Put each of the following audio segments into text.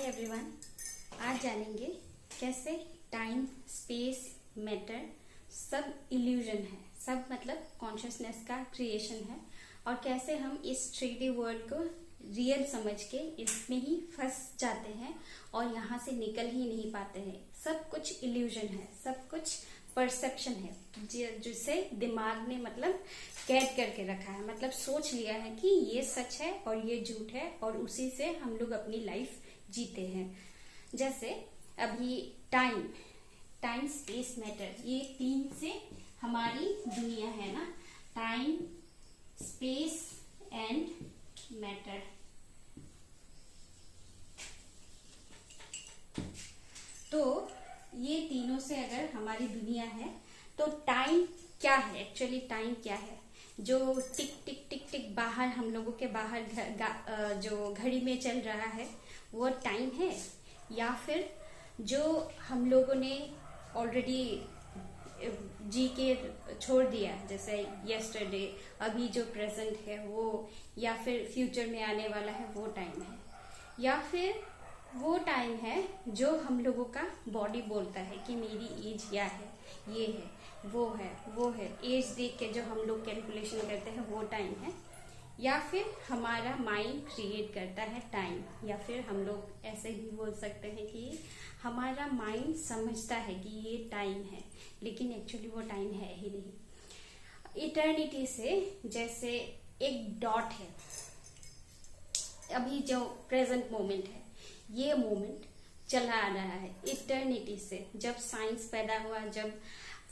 Hi everyone. आज जानेंगे कैसे टाइम, स्पेस, मैटर सब इल्यूजन है। सब मतलब कॉन्शियसनेस का क्रिएशन है और कैसे हम इस 3D वर्ल्ड को रियल समझ के इसमें ही फंस जाते हैं और यहाँ से निकल ही नहीं पाते हैं। सब कुछ इल्यूजन है, सब कुछ परसेप्शन है जिसे दिमाग ने मतलब कैद करके रखा है, मतलब सोच लिया है कि ये सच है और ये झूठ है और उसी से हम लोग अपनी लाइफ जीते हैं। जैसे अभी टाइम स्पेस मैटर, ये तीन से हमारी दुनिया है ना। Time, space and matter. तो ये तीनों से अगर हमारी दुनिया है तो टाइम क्या है? एक्चुअली टाइम क्या है? जो टिक टिक टिक टिक बाहर हम लोगों के बाहर जो घड़ी में चल रहा है वो टाइम है, या फिर जो हम लोगों ने ऑलरेडी जी के छोड़ दिया, जैसे यस्टरडे, अभी जो प्रेजेंट है वो, या फिर फ्यूचर में आने वाला है वो टाइम है, या फिर वो टाइम है जो हम लोगों का बॉडी बोलता है कि मेरी एज क्या है, ये है, वो है। एज देख के जो हम लोग कैलकुलेशन करते हैं वो टाइम है, या फिर हमारा माइंड क्रिएट करता है टाइम, या फिर हम लोग ऐसे भी बोल सकते हैं कि हमारा माइंड समझता है कि ये टाइम है, लेकिन एक्चुअली वो टाइम है ही नहीं। इटर्निटी से जैसे एक डॉट है, अभी जो प्रेजेंट मोमेंट है, ये मोमेंट चला आ रहा है इटर्निटी से। जब साइंस पैदा हुआ, जब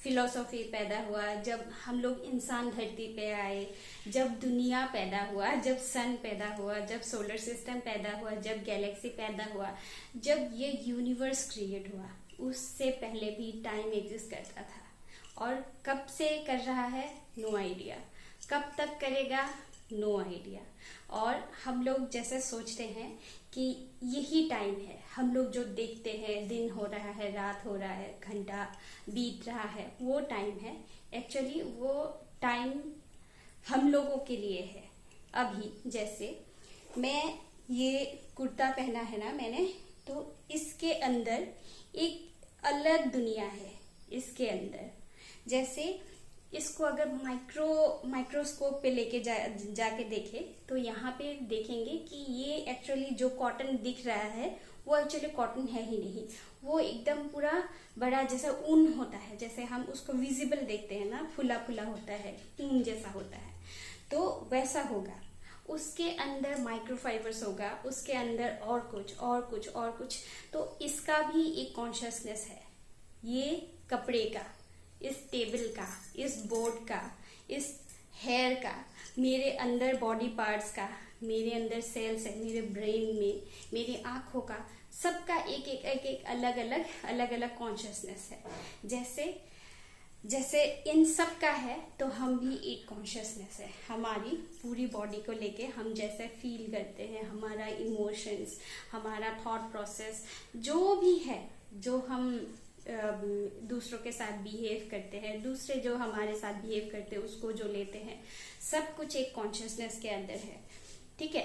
फिलोसॉफी पैदा हुआ, जब हम लोग इंसान धरती पे आए, जब दुनिया पैदा हुआ, जब सन पैदा हुआ, जब सोलर सिस्टम पैदा हुआ, जब गैलेक्सी पैदा हुआ, जब ये यूनिवर्स क्रिएट हुआ, उससे पहले भी टाइम एग्जिस्ट करता था। और कब से कर रहा है, नो आइडिया। कब तक करेगा, नो आइडिया। और हम लोग जैसे सोचते हैं कि यही टाइम है, हम लोग जो देखते हैं, दिन हो रहा है, रात हो रहा है, घंटा बीत रहा है, वो टाइम है। एक्चुअली वो टाइम हम लोगों के लिए है। अभी जैसे मैं ये कुर्ता पहना है ना मैंने, तो इसके अंदर एक अलग दुनिया है। इसके अंदर जैसे इसको अगर माइक्रोस्कोप पे लेके जाके देखे तो यहाँ पे देखेंगे कि ये एक्चुअली जो कॉटन दिख रहा है वो एक्चुअली कॉटन है ही नहीं। वो एकदम पूरा बड़ा जैसा ऊन होता है, जैसे हम उसको विजिबल देखते हैं ना, फुला फुला होता है, ऊन जैसा होता है, तो वैसा होगा। उसके अंदर माइक्रोफाइबर्स होगा, उसके अंदर और कुछ। तो इसका भी एक कॉन्शियसनेस है। ये कपड़े का, इस टेबल का, इस बोर्ड का, इस हेयर का, मेरे अंदर बॉडी पार्ट्स का, मेरे अंदर सेल्स है, मेरे ब्रेन में, मेरी आंखों का, सबका एक अलग अलग कॉन्शियसनेस है। जैसे इन सब का है तो हम भी एक कॉन्शियसनेस है। हमारी पूरी बॉडी को लेके हम जैसे फील करते हैं, हमारा इमोशंस, हमारा थॉट प्रोसेस, जो भी है, जो हम दूसरों के साथ बिहेव करते हैं, दूसरे जो हमारे साथ बिहेव करते हैं उसको जो लेते हैं, सब कुछ एक कॉन्शियसनेस के अंदर है। ठीक है।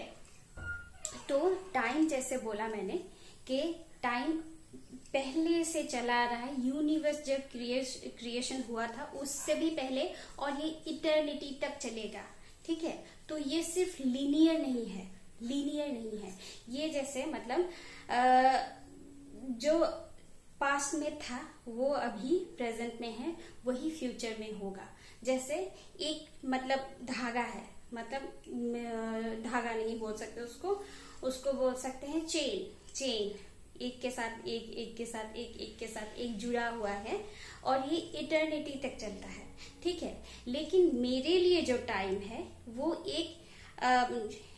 तो टाइम जैसे बोला मैंने कि टाइम पहले से चला आ रहा है। यूनिवर्स जब क्रिएशन हुआ था उससे भी पहले, और ये इटर्निटी तक चलेगा। ठीक है। तो ये सिर्फ लीनियर नहीं है। ये जैसे मतलब जो पास्ट में था वो अभी प्रेजेंट में है, वही फ्यूचर में होगा। जैसे एक मतलब धागा है, मतलब धागा नहीं बोल सकते उसको बोल सकते हैं चेन। एक के साथ एक जुड़ा हुआ है और ये इटर्निटी तक चलता है। ठीक है। लेकिन मेरे लिए जो टाइम है वो एक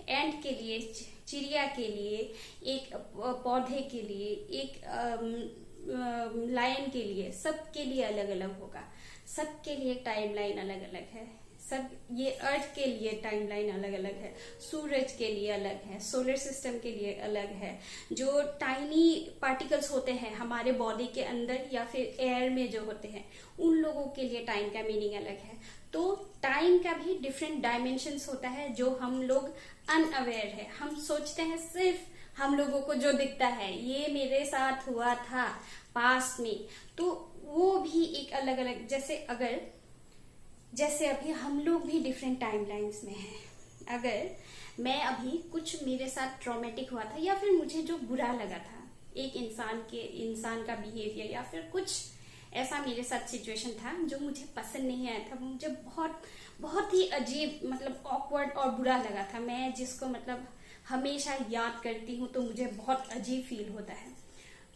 एंड के लिए, चिड़िया के लिए, एक पौधे के लिए, एक लायन के लिए, सबके लिए अलग अलग होगा। सबके लिए टाइमलाइन अलग अलग है। सब ये अर्थ के लिए टाइमलाइन अलग अलग है, सूरज के लिए अलग है, सोलर सिस्टम के लिए अलग है। जो टाइनी पार्टिकल्स होते हैं हमारे बॉडी के अंदर या फिर एयर में जो होते हैं, उन लोगों के लिए टाइम का मीनिंग अलग है। तो टाइम का भी डिफरेंट डायमेंशंस होता है जो हम लोग अनअवेयर है। हम सोचते हैं सिर्फ हम लोगों को जो दिखता है ये मेरे साथ हुआ था पास्ट में, तो वो भी एक अलग अलग, जैसे अभी हम लोग भी डिफरेंट टाइमलाइंस में हैं। अगर मैं अभी कुछ मेरे साथ ट्रॉमेटिक हुआ था या फिर मुझे जो बुरा लगा था एक इंसान का बिहेवियर, या फिर कुछ ऐसा मेरे साथ सिचुएशन था जो मुझे पसंद नहीं आया था, मुझे बहुत बहुत ही अजीब, मतलब ऑकवर्ड और बुरा लगा था, मैं जिसको मतलब हमेशा याद करती हूँ तो मुझे बहुत अजीब फील होता है।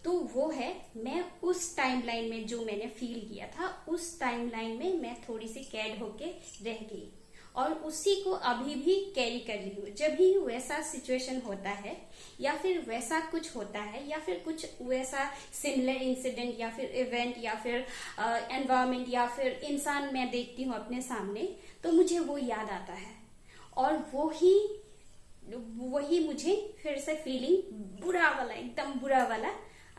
तो वो है, मैं उस टाइमलाइन में जो मैंने फील किया था उस टाइमलाइन में मैं थोड़ी सी कैद होके रह गई और उसी को अभी भी कैरी कर रही हूँ। जब भी वैसा सिचुएशन होता है या फिर वैसा कुछ होता है या फिर कुछ वैसा सिमिलर इंसिडेंट या फिर इवेंट या फिर एनवायरमेंट या फिर इंसान मैं देखती हूँ अपने सामने, तो मुझे वो याद आता है और वही मुझे फिर से फीलिंग बुरा वाला, एकदम बुरा वाला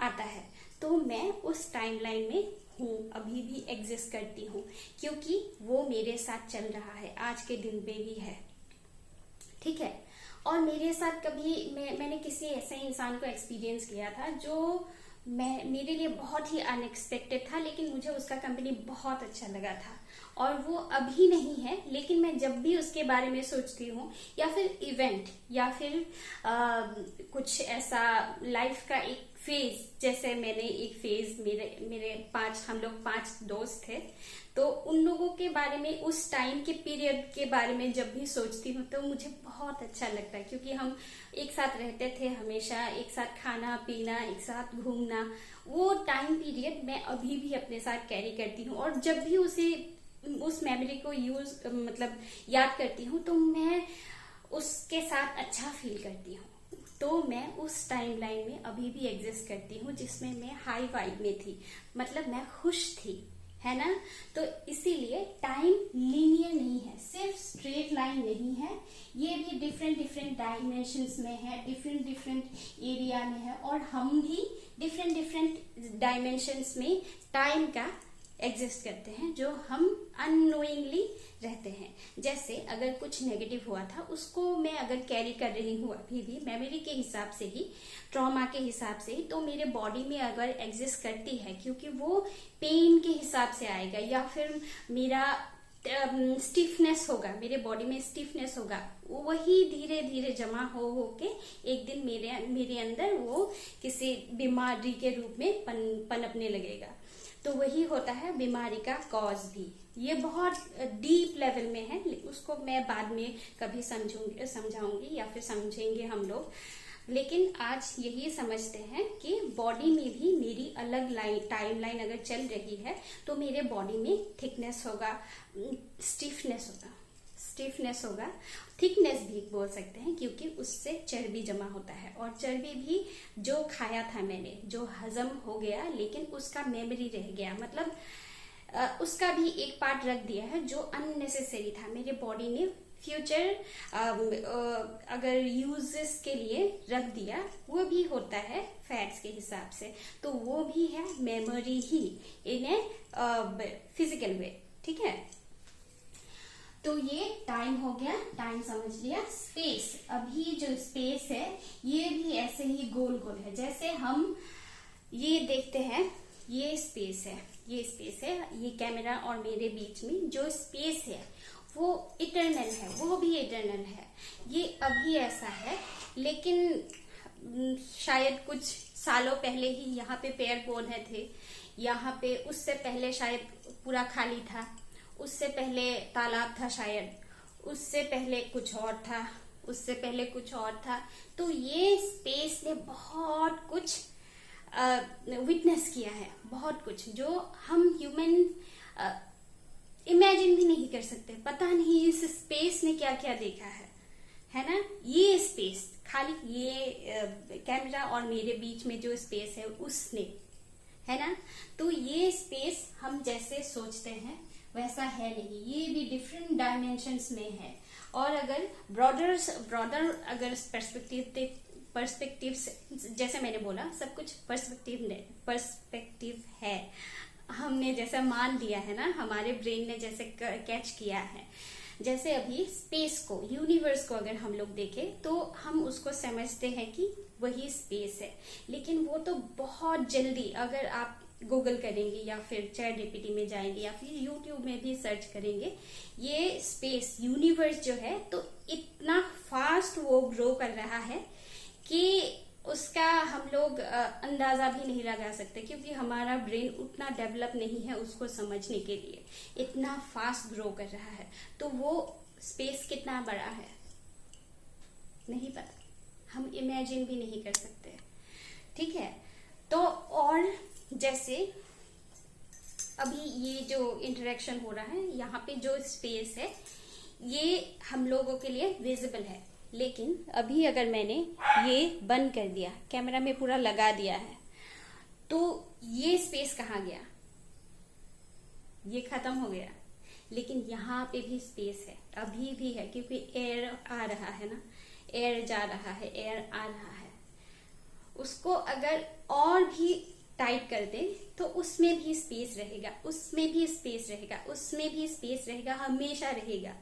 आता है। तो मैं उस टाइमलाइन में हूँ, अभी भी एग्जिस्ट करती हूँ, क्योंकि वो मेरे साथ चल रहा है, आज के दिन पे भी है, ठीक है। और मेरे साथ कभी मैंने किसी ऐसे इंसान को एक्सपीरियंस किया था जो मेरे लिए बहुत ही अनएक्सपेक्टेड था, लेकिन मुझे उसका कंपनी बहुत अच्छा लगा था और वो अभी नहीं है, लेकिन मैं जब भी उसके बारे में सोचती हूँ या फिर इवेंट या फिर कुछ ऐसा लाइफ का एक फेज, जैसे मैंने एक फेज हम लोग 5 दोस्त थे, तो उन लोगों के बारे में उस टाइम के पीरियड के बारे में जब भी सोचती हूँ तो मुझे बहुत अच्छा लगता है, क्योंकि हम एक साथ रहते थे, हमेशा एक साथ खाना पीना, एक साथ घूमना, वो टाइम पीरियड मैं अभी भी अपने साथ कैरी करती हूँ। और जब भी उस मेमोरी को याद करती हूँ तो मैं उसके साथ अच्छा फील करती हूँ। तो मैं उस टाइमलाइन में अभी भी एग्जिस्ट करती हूँ जिसमें मैं हाई वाइब में थी, मतलब मैं खुश थी, है ना। तो इसीलिए टाइम लीनियर नहीं है, सिर्फ स्ट्रेट लाइन नहीं है, ये भी डिफरेंट डायमेंशंस में है, डिफरेंट एरिया में है, और हम भी डिफरेंट डायमेंशंस में टाइम का एग्जिस्ट करते हैं, जो हम अननोइंगली रहते हैं। जैसे अगर कुछ नेगेटिव हुआ था उसको मैं अगर कैरी कर रही हूँ अभी भी मेमोरी के हिसाब से ही, ट्रॉमा के हिसाब से ही, तो मेरे बॉडी में अगर एग्जिस्ट करती है, क्योंकि वो पेन के हिसाब से आएगा या फिर मेरा स्टिफनेस होगा, मेरे बॉडी में स्टिफनेस होगा, वही धीरे धीरे जमा हो के एक दिन मेरे अंदर वो किसी बीमारी के रूप में पनपने लगेगा। तो वही होता है बीमारी का कॉज भी। ये बहुत डीप लेवल में है, उसको मैं बाद में कभी समझाऊंगी या फिर समझेंगे हम लोग। लेकिन आज यही समझते हैं कि बॉडी में भी मेरी अलग टाइमलाइन अगर चल रही है तो मेरे बॉडी में थिकनेस होगा, स्टिफनेस होगा, थिकनेस भी बोल सकते हैं, क्योंकि उससे चर्बी जमा होता है। और चर्बी भी जो खाया था मैंने, जो हजम हो गया लेकिन उसका मेमोरी रह गया, मतलब उसका भी एक पार्ट रख दिया है जो अननेसेसरी था, मेरे बॉडी ने फ्यूचर अगर यूजेस के लिए रख दिया, वो भी होता है फैट्स के हिसाब से, तो वो भी है memory he in a physical वे, ठीक है। तो ये टाइम हो गया, टाइम समझ लिया। स्पेस, अभी जो स्पेस है ये भी ऐसे ही गोल गोल है, जैसे हम ये देखते हैं, ये स्पेस है, ये कैमरा और मेरे बीच में जो स्पेस है वो इटर्नल है, वो भी इटर्नल है। ये अभी ऐसा है, लेकिन शायद कुछ सालों पहले ही यहाँ पे पेड़ पौधे थे, यहाँ पे उससे पहले शायद पूरा खाली था, उससे पहले तालाब था, शायद उससे पहले कुछ और था, उससे पहले कुछ और था। तो ये स्पेस ने बहुत कुछ विटनेस किया है, बहुत कुछ जो हम ह्यूमन इमेजिन भी नहीं कर सकते। पता नहीं इस स्पेस ने क्या क्या देखा है ना। ये स्पेस खाली ये कैमरा और मेरे बीच में जो स्पेस है उसने, है ना। तो ये स्पेस हम जैसे सोचते हैं वैसा है नहीं, ये भी डिफरेंट डायमेंशंस में है। और अगर ब्रॉडर अगर पर्सपेक्टिव जैसे मैंने बोला, सब कुछ पर्सपेक्टिव है, हमने जैसा मान लिया है ना, हमारे ब्रेन ने जैसे कैच किया है। जैसे अभी स्पेस को, यूनिवर्स को अगर हम लोग देखें तो हम उसको समझते हैं कि वही स्पेस है। लेकिन वो तो बहुत जल्दी, अगर आप गूगल करेंगे या फिर चैट जीपीटी में जाएंगे या फिर यूट्यूब में भी सर्च करेंगे, ये स्पेस यूनिवर्स जो है तो इतना फास्ट वो ग्रो कर रहा है कि उसका हम लोग अंदाजा भी नहीं लगा सकते, क्योंकि हमारा ब्रेन उतना डेवलप नहीं है उसको समझने के लिए। इतना फास्ट ग्रो कर रहा है, तो वो स्पेस कितना बड़ा है नहीं पता, हम इमेजिन भी नहीं कर सकते। ठीक है, तो और जैसे अभी ये जो इंटरेक्शन हो रहा है, यहाँ पे जो स्पेस है ये हम लोगों के लिए विजिबल है, लेकिन अभी अगर मैंने ये बंद कर दिया, कैमरा में पूरा लगा दिया है, तो ये स्पेस कहाँ गया? ये खत्म हो गया। लेकिन यहाँ पे भी स्पेस है, अभी भी है, क्योंकि एयर आ रहा है ना, एयर जा रहा है, एयर आ रहा है। उसको अगर और भी टाइट कर दे तो उसमें भी स्पेस रहेगा, उसमें भी स्पेस रहेगा, उसमें भी स्पेस रहेगा, हमेशा रहेगा,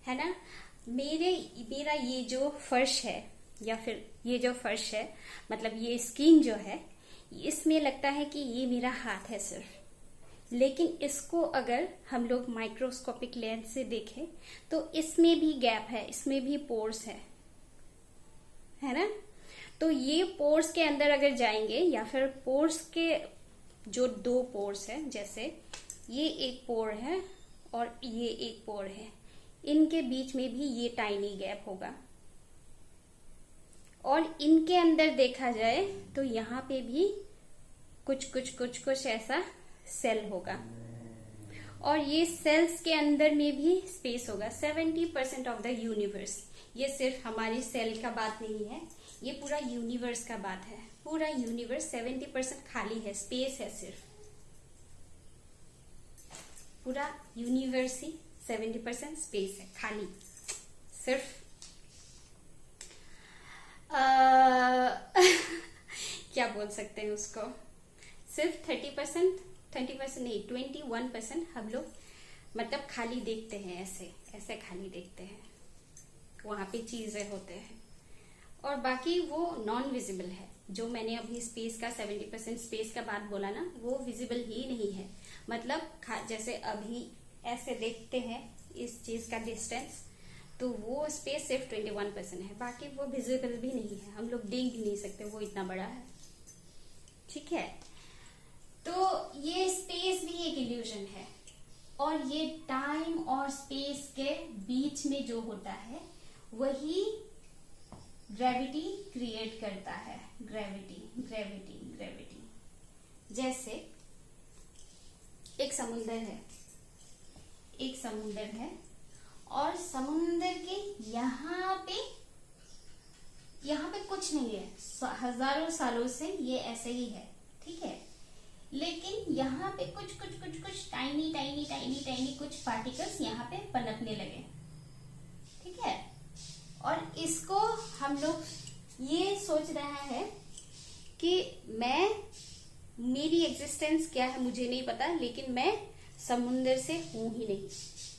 है ना। मेरा ये जो फर्श है, या फिर ये जो फर्श है, मतलब ये स्किन जो है, इसमें लगता है कि ये मेरा हाथ है सिर्फ, लेकिन इसको अगर हम लोग माइक्रोस्कोपिक लेंस से देखें तो इसमें भी गैप है, इसमें भी पोर्स है ना। तो ये पोर्स के अंदर अगर जाएंगे, या फिर पोर्स के जो दो पोर्स है, जैसे ये एक पोर है और ये एक पोर है, इनके बीच में भी ये टाइनी गैप होगा, और इनके अंदर देखा जाए तो यहाँ पे भी कुछ ऐसा सेल होगा, और ये सेल्स के अंदर में भी स्पेस होगा। 70% ऑफ द यूनिवर्स, ये सिर्फ हमारी सेल का बात नहीं है, ये पूरा यूनिवर्स का बात है। पूरा यूनिवर्स 70% खाली है, स्पेस है सिर्फ, पूरा यूनिवर्स ही 70% स्पेस है, खाली सिर्फ क्या बोल सकते हैं उसको, सिर्फ 30% नहीं, 21% हम लोग मतलब खाली देखते हैं, ऐसे खाली देखते हैं, वहां पे चीजें होते हैं, और बाकी वो नॉन विजिबल है। जो मैंने अभी स्पेस का 70% स्पेस का बात बोला ना, वो विजिबल ही नहीं है। मतलब जैसे अभी ऐसे देखते हैं इस चीज का डिस्टेंस, तो वो स्पेस सिर्फ 21% है, बाकी वो विजिबल भी नहीं है, हम लोग देख भी नहीं सकते, वो इतना बड़ा है। ठीक है, तो ये स्पेस भी एक इल्यूजन है, और ये टाइम और स्पेस के बीच में जो होता है वही ग्रेविटी क्रिएट करता है। ग्रेविटी। जैसे एक समुंदर है और समुंदर के यहाँ पे कुछ नहीं है, हजारों सालों से ये ऐसे ही है, ठीक है। लेकिन यहाँ पे कुछ टाइनी कुछ पार्टिकल्स यहाँ पे पनपने लगे, ठीक है। और इसको हम लोग ये सोच रहा है कि मेरी एग्जिस्टेंस क्या है मुझे नहीं पता, लेकिन मैं समुंदर से हूं ही नहीं,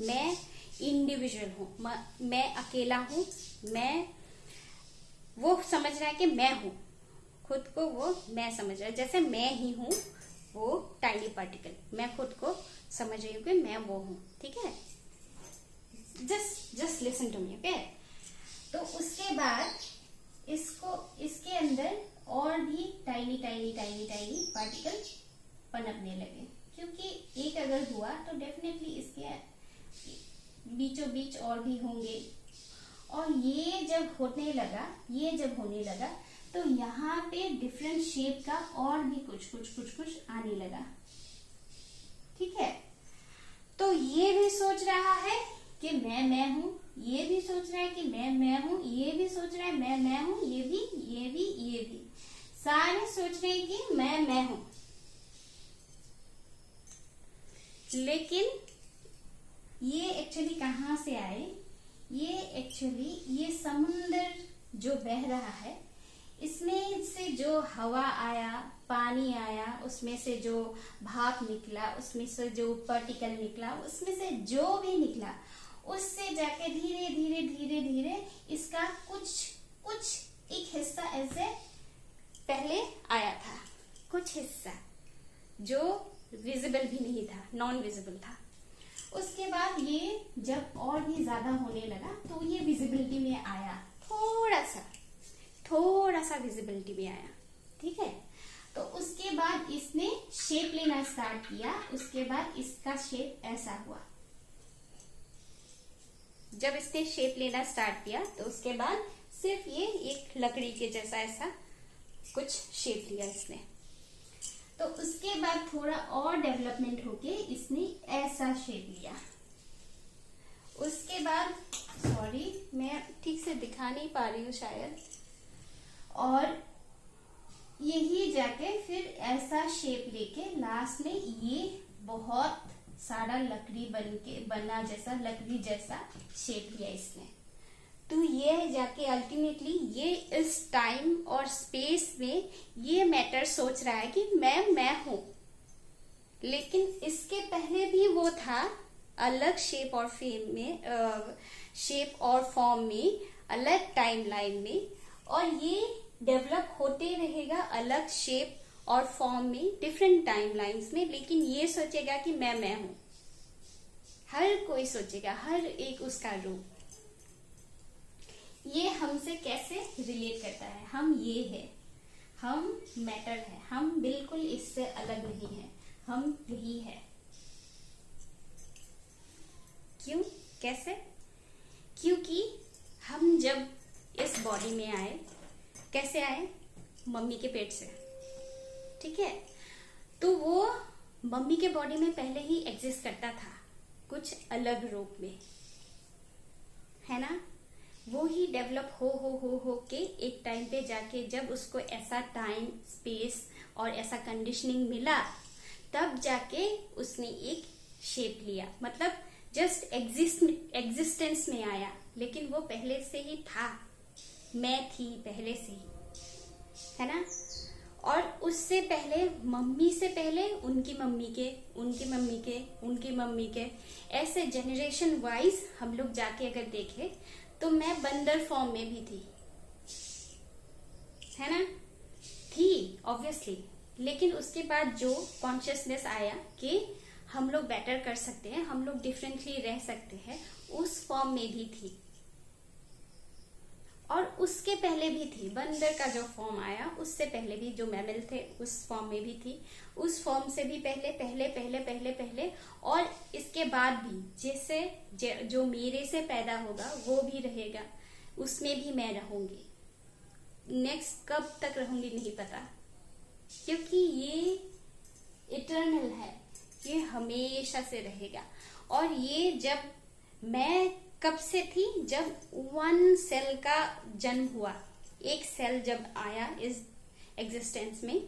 मैं इंडिविजुअल हूं, मैं अकेला हूं। वो समझ रहा है कि मैं हूं, खुद को वो मैं समझ रहा है, जैसे मैं ही हूं वो टाइनी पार्टिकल, मैं खुद को समझ रही हूँ कि मैं वो हूं, ठीक है। Just listen to me, okay. तो उसके बाद इसके अंदर और भी टाइनी पार्टिकल पनपने लगे, क्योंकि एक अगर हुआ तो डेफिनेटली इसके बीचों बीच और भी होंगे, और ये जब होने लगा तो यहाँ पे डिफरेंट शेप का और भी कुछ आने लगा, ठीक है। तो ये भी सोच रहा है कि मैं हूं, ये भी सोच रहा है कि मैं हूं, ये भी सोच रहा है मैं हूं, ये भी सारे सोच रहे हैं कि मैं हूं। लेकिन ये एक्चुअली कहां से आए? ये समुंदर जो बह रहा है, इसमें से जो हवा आया, पानी आया, उसमें से जो भाप निकला, उसमें से जो पार्टिकल निकला, उसमें से जो भी निकला, उससे जाके धीरे धीरे इसका कुछ एक हिस्सा ऐसे पहले आया था, कुछ हिस्सा जो विजिबल भी नहीं था, नॉन विजिबल था। उसके बाद ये जब और भी ज्यादा होने लगा तो ये विजिबिलिटी में आया, थोड़ा सा विजिबिलिटी में आया, ठीक है। तो उसके बाद इसने शेप लेना स्टार्ट किया, उसके बाद इसका शेप ऐसा हुआ। जब इसने शेप लेना स्टार्ट किया तो उसके बाद सिर्फ ये एक लकड़ी के जैसा ऐसा कुछ शेप लिया इसने। तो उसके बाद थोड़ा और डेवलपमेंट होके इसने ऐसा शेप लिया। उसके बाद सॉरी मैं ठीक से दिखा नहीं पा रही हूँ शायद, और यही जाके फिर ऐसा शेप लेके लास्ट में ये बहुत सारा लकड़ी बना जैसा लकड़ी जैसा शेप लिया इसने। तो ये जाके अल्टीमेटली ये इस टाइम और स्पेस में ये मैटर सोच रहा है कि मैं हूं, लेकिन इसके पहले भी वो था अलग शेप और फेम में, शेप और फॉर्म में, अलग टाइमलाइन में, और ये डेवलप होते रहेगा अलग शेप और फॉर्म में, डिफरेंट टाइमलाइंस में। लेकिन ये सोचेगा कि मैं हूं, हर कोई सोचेगा, हर एक उसका रूप। ये हमसे कैसे रिलेट करता है, हम ये है, हम मैटर है, हम बिल्कुल इससे अलग नहीं है, हम यही है। क्यों, कैसे? क्योंकि हम जब इस बॉडी में आए, कैसे आए? मम्मी के पेट से, ठीक है। तो वो मम्मी के बॉडी में पहले ही एग्जिस्ट करता था, कुछ अलग रूप में, है ना। वो ही डेवलप हो के एक टाइम पे जाके जब उसको ऐसा टाइम, स्पेस और ऐसा कंडीशनिंग मिला, तब जाके उसने एक शेप लिया, मतलब जस्ट एग्जिस्टेंस में आया। लेकिन वो पहले से ही था, मैं थी पहले से ही, है ना। और उससे पहले, मम्मी से पहले उनकी मम्मी के, उनकी मम्मी के, उनकी मम्मी के, ऐसे जनरेशन वाइज हम लोग जाके अगर देखें तो मैं बंदर फॉर्म में भी थी, है ना, थी ऑब्वियसली। लेकिन उसके बाद जो कॉन्शियसनेस आया कि हम लोग बेटर कर सकते हैं, हम लोग डिफरेंटली रह सकते हैं, उस फॉर्म में भी थी। और उसके पहले भी थी, बंदर का जो फॉर्म आया उससे पहले भी जो मैमल थे उस फॉर्म में भी थी, उस फॉर्म से भी पहले पहले पहले पहले पहले, और इसके बाद भी जैसे जो मेरे से पैदा होगा वो भी रहेगा, उसमें भी मैं रहूंगी। नेक्स्ट कब तक रहूंगी नहीं पता, क्योंकि ये इटर्नल है, ये हमेशा से रहेगा। और ये जब मैं कब से थी, जब 1 सेल का जन्म हुआ, एक सेल जब आया इस एग्जिस्टेंस में,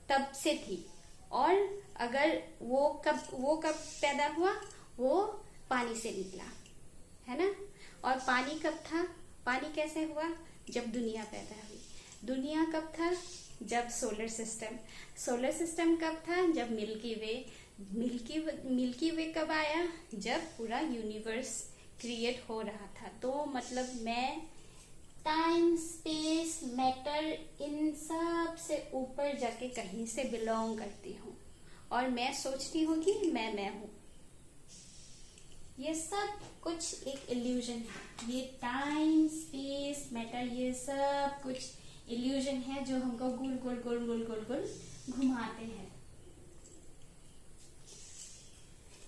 तब से थी। और अगर वो कब पैदा हुआ, वो पानी से निकला, है ना। और पानी कब था, पानी कैसे हुआ, जब दुनिया पैदा हुई। दुनिया कब था, जब सोलर सिस्टम कब था, जब मिल्की वे कब आया, जब पूरा यूनिवर्स क्रिएट हो रहा था। तो मतलब मैं टाइम, स्पेस, मैटर, इन सब से ऊपर जाके कहीं से बिलोंग करती हूँ, और मैं सोचती हूँ कि मैं हूँ। ये सब कुछ एक इल्यूजन है, ये टाइम, स्पेस, मैटर, ये सब कुछ इल्यूजन है जो हमको गोल गोल गोल गोल गोल गोल घुमाते हैं।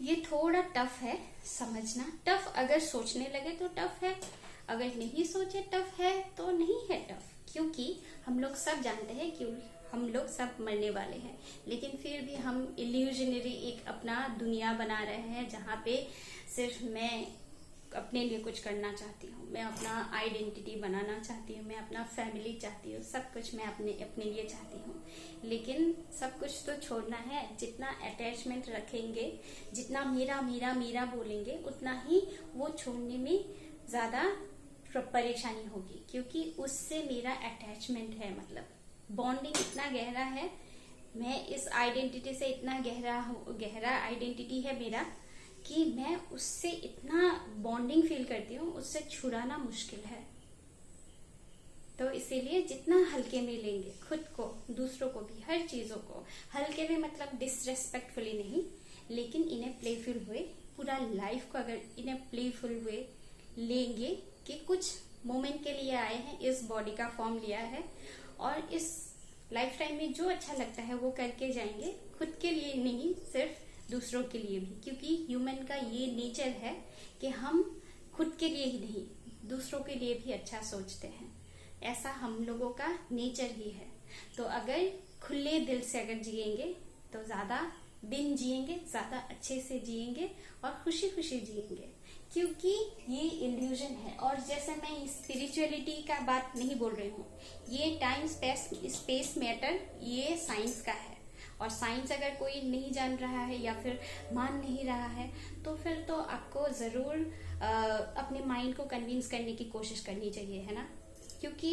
ये थोड़ा टफ है समझना, टफ अगर सोचने लगे तो टफ है, अगर नहीं सोचे टफ है तो नहीं है टफ। क्योंकि हम लोग सब जानते हैं कि हम लोग सब मरने वाले हैं, लेकिन फिर भी हम इल्यूजनरी एक अपना दुनिया बना रहे हैं जहाँ पे सिर्फ मैं अपने लिए कुछ करना चाहती हूँ, मैं अपना आइडेंटिटी बनाना चाहती हूँ, मैं अपना फैमिली चाहती हूँ, सब कुछ मैं अपने लिए चाहती हूँ। लेकिन सब कुछ तो छोड़ना है। जितना अटैचमेंट रखेंगे, जितना मेरा मेरा मेरा बोलेंगे, उतना ही वो छोड़ने में ज्यादा परेशानी होगी, क्योंकि उससे मेरा अटैचमेंट है, मतलब बॉन्डिंग इतना गहरा है, मैं इस आइडेंटिटी से इतना गहरा आइडेंटिटी है मेरा कि मैं उससे इतना बॉन्डिंग फील करती हूँ, उससे छुड़ाना मुश्किल है। तो इसीलिए जितना हल्के में लेंगे खुद को, दूसरों को भी, हर चीजों को हल्के में, मतलब डिसरेस्पेक्टफुली नहीं, लेकिन इन्हें प्लेफुल हुए, पूरा लाइफ को अगर इन्हें प्लेफुल हुए लेंगे कि कुछ मोमेंट के लिए आए हैं, इस बॉडी का फॉर्म लिया है और इस लाइफ टाइम में जो अच्छा लगता है वो करके जाएंगे, खुद के लिए नहीं, सिर्फ दूसरों के लिए भी, क्योंकि ह्यूमन का ये नेचर है कि हम खुद के लिए ही नहीं, दूसरों के लिए भी अच्छा सोचते हैं। ऐसा हम लोगों का नेचर ही है। तो अगर खुले दिल से अगर जिएंगे तो ज्यादा दिन जिएंगे, ज्यादा अच्छे से जिएंगे और खुशी खुशी जिएंगे, क्योंकि ये इल्यूजन है। और जैसे मैं स्पिरिचुअलिटी का बात नहीं बोल रही हूँ, ये टाइम स्पेस मैटर, ये साइंस का है। और साइंस अगर कोई नहीं जान रहा है या फिर मान नहीं रहा है तो फिर तो आपको जरूर अपने माइंड को कन्विंस करने की कोशिश करनी चाहिए, है ना। क्योंकि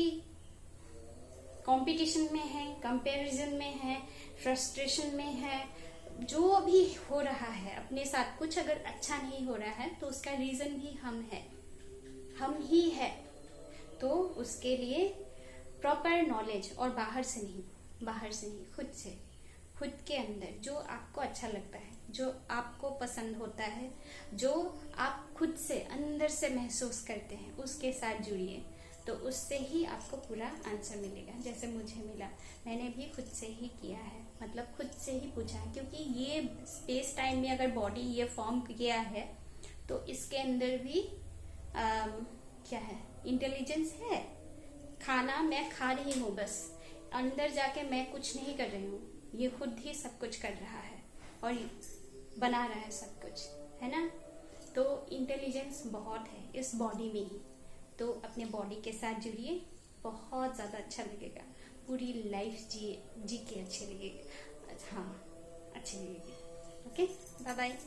कंपटीशन में है, कंपैरिजन में है, फ्रस्ट्रेशन में है, जो भी हो रहा है अपने साथ, कुछ अगर अच्छा नहीं हो रहा है तो उसका रीजन भी हम ही है। तो उसके लिए प्रॉपर नॉलेज, और बाहर से नहीं, खुद के अंदर जो आपको अच्छा लगता है, जो आपको पसंद होता है, जो आप खुद से अंदर से महसूस करते हैं, उसके साथ जुड़िए, तो उससे ही आपको पूरा आंसर मिलेगा। जैसे मुझे मिला, मैंने भी खुद से ही किया है, मतलब खुद से ही पूछा है, क्योंकि ये स्पेस टाइम में अगर बॉडी ये फॉर्म किया है तो इसके अंदर भी क्या है, इंटेलिजेंस है। खाना मैं खा रही हूँ, बस अंदर जाके मैं कुछ नहीं कर रही हूँ, ये खुद ही सब कुछ कर रहा है और बना रहा है सब कुछ, है ना। तो इंटेलिजेंस बहुत है इस बॉडी में ही। तो अपने बॉडी के साथ जुड़िए, बहुत ज़्यादा अच्छा लगेगा, पूरी लाइफ जी के अच्छे लगेगा। हाँ, अच्छी लगेगी। Okay, bye bye.